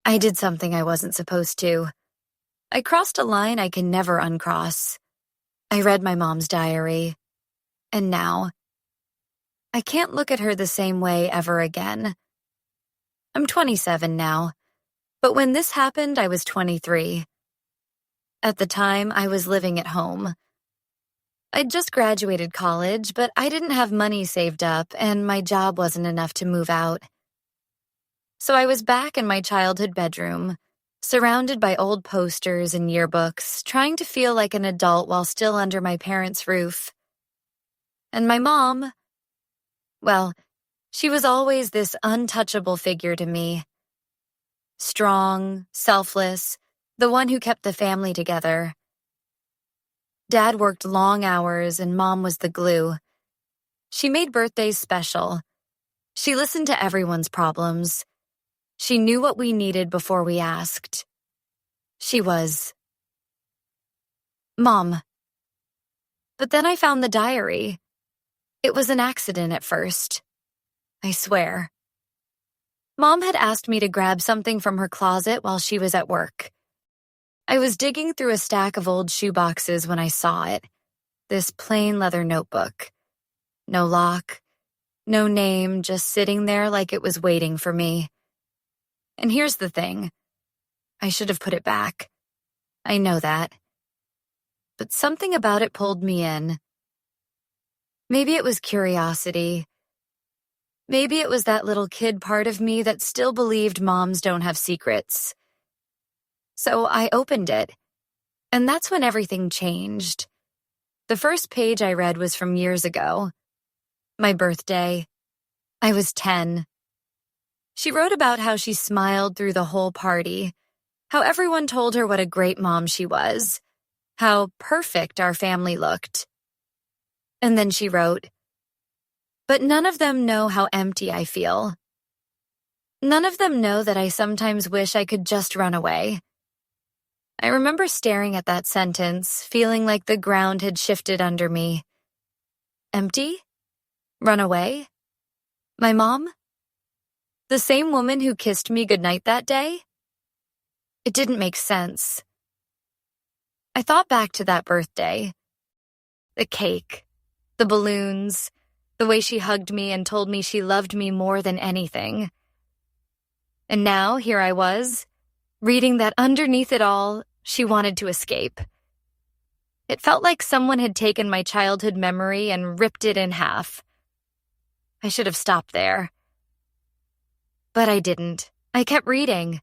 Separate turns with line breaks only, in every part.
I did something I wasn't supposed to. I crossed a line I can never uncross. I read my mom's diary. And now, I can't look at her the same way ever again. I'm 27 now, but when this happened, I was 23. At the time, I was living at home. I'd just graduated college, but I didn't have money saved up, and my job wasn't enough to move out. So I was back in my childhood bedroom, surrounded by old posters and yearbooks, trying to feel like an adult while still under my parents' roof. And my mom, well, she was always this untouchable figure to me. Strong, selfless, the one who kept the family together. Dad worked long hours and Mom was the glue. She made birthdays special. She listened to everyone's problems. She knew what we needed before we asked. She was Mom. But then I found the diary. It was an accident at first. I swear. Mom had asked me to grab something from her closet while she was at work. I was digging through a stack of old shoeboxes when I saw it. This plain leather notebook. No lock, no name, just sitting there like it was waiting for me. And here's the thing. I should have put it back. I know that. But something about it pulled me in. Maybe it was curiosity. Maybe it was that little kid part of me that still believed moms don't have secrets. So I opened it, and that's when everything changed. The first page I read was from years ago. My birthday. I was 10. She wrote about how she smiled through the whole party, how everyone told her what a great mom she was, how perfect our family looked. And then she wrote, "But none of them know how empty I feel. None of them know that I sometimes wish I could just run away." I remember staring at that sentence, feeling like the ground had shifted under me. Empty? Run away? My mom? The same woman who kissed me goodnight that day? It didn't make sense. I thought back to that birthday. The cake, the balloons, the way she hugged me and told me she loved me more than anything. And now, here I was, reading that underneath it all, she wanted to escape. It felt like someone had taken my childhood memory and ripped it in half. I should have stopped there. But I didn't. I kept reading.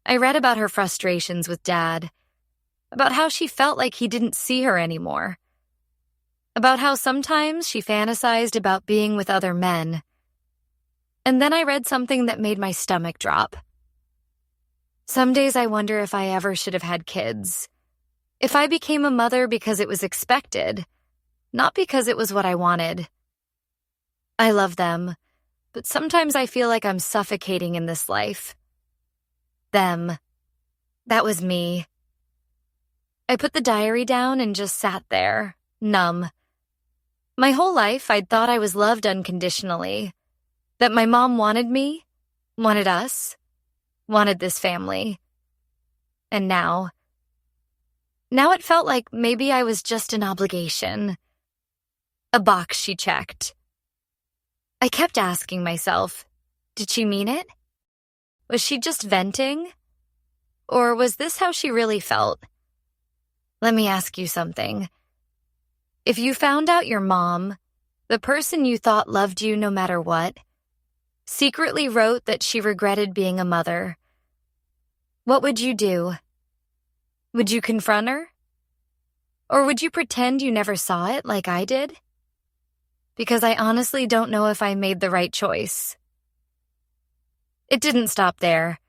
I read about her frustrations with Dad, about how she felt like he didn't see her anymore, about how sometimes she fantasized about being with other men. And then I read something that made my stomach drop. Some days I wonder if I ever should have had kids. If I became a mother because it was expected, not because it was what I wanted. I love them, but sometimes I feel like I'm suffocating in this life. Them. That was me. I put the diary down and just sat there, numb. My whole life, I'd thought I was loved unconditionally. That my mom wanted me, wanted us, wanted this family. And now it felt like maybe I was just an obligation. A box she checked. I kept asking myself, did she mean it? Was she just venting? Or was this how she really felt? Let me ask you something. If you found out your mom, the person you thought loved you no matter what, secretly wrote that she regretted being a mother, what would you do? Would you confront her? Or would you pretend you never saw it like I did? Because I honestly don't know if I made the right choice. It didn't stop there.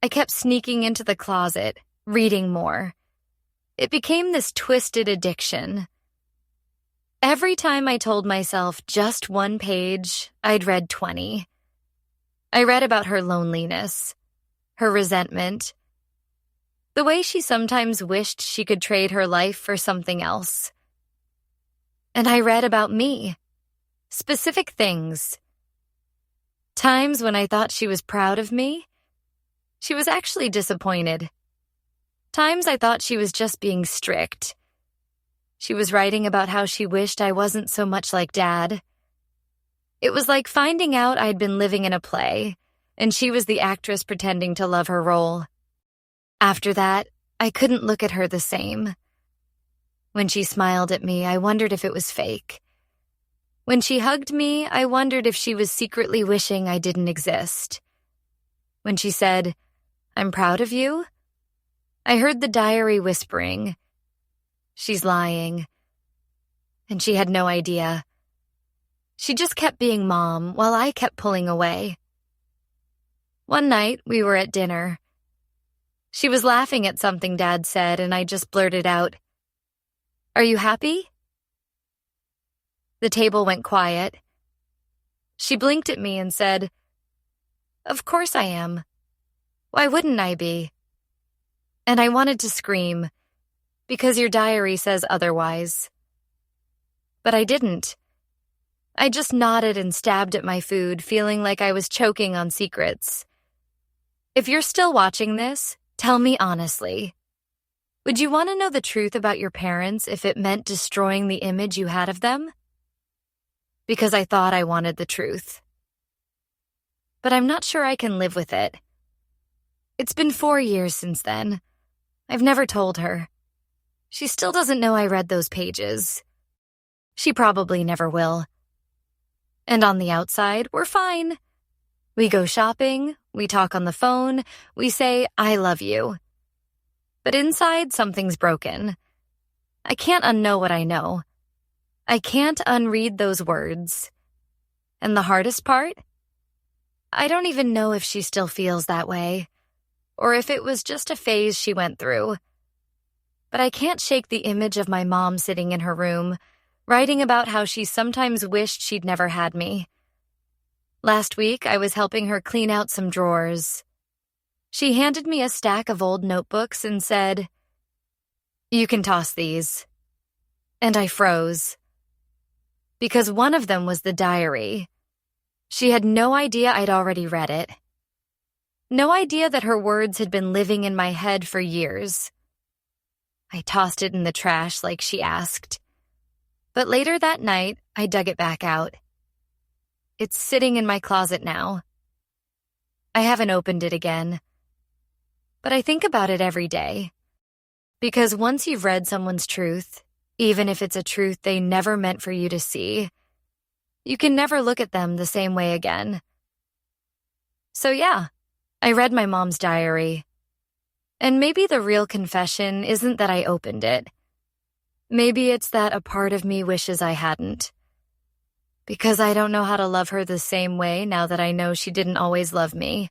I kept sneaking into the closet, reading more. It became this twisted addiction. Every time I told myself just one page, I'd read 20. I read about her loneliness, her resentment, the way she sometimes wished she could trade her life for something else. And I read about me, specific things. Times when I thought she was proud of me, She was actually disappointed. Times I thought she was just being strict. She was writing about how she wished I wasn't so much like Dad. It was like finding out I'd been living in a play, and she was the actress pretending to love her role. After that, I couldn't look at her the same. When she smiled at me, I wondered if it was fake. When she hugged me, I wondered if she was secretly wishing I didn't exist. When she said, "I'm proud of you," I heard the diary whispering, "She's lying." And she had no idea. She just kept being Mom while I kept pulling away. One night, we were at dinner. She was laughing at something Dad said, and I just blurted out, "Are you happy?" The table went quiet. She blinked at me and said, "Of course I am. Why wouldn't I be?" And I wanted to scream, "Because your diary says otherwise." But I didn't. I just nodded and stabbed at my food, feeling like I was choking on secrets. If you're still watching this, tell me honestly. Would you want to know the truth about your parents if it meant destroying the image you had of them? Because I thought I wanted the truth. But I'm not sure I can live with it. It's been 4 years since then. I've never told her. She still doesn't know I read those pages. She probably never will. And on the outside, we're fine. We go shopping, we talk on the phone, we say, "I love you." But inside, something's broken. I can't unknow what I know. I can't unread those words. And the hardest part? I don't even know if she still feels that way, or if it was just a phase she went through. But I can't shake the image of my mom sitting in her room, writing about how she sometimes wished she'd never had me. Last week, I was helping her clean out some drawers. She handed me a stack of old notebooks and said, "You can toss these." And I froze. Because one of them was the diary. She had no idea I'd already read it. No idea that her words had been living in my head for years. I tossed it in the trash like she asked. But later that night, I dug it back out. It's sitting in my closet now. I haven't opened it again. But I think about it every day. Because once you've read someone's truth, even if it's a truth they never meant for you to see, you can never look at them the same way again. So yeah, I read my mom's diary. And maybe the real confession isn't that I opened it. Maybe it's that a part of me wishes I hadn't. Because I don't know how to love her the same way now that I know she didn't always love me.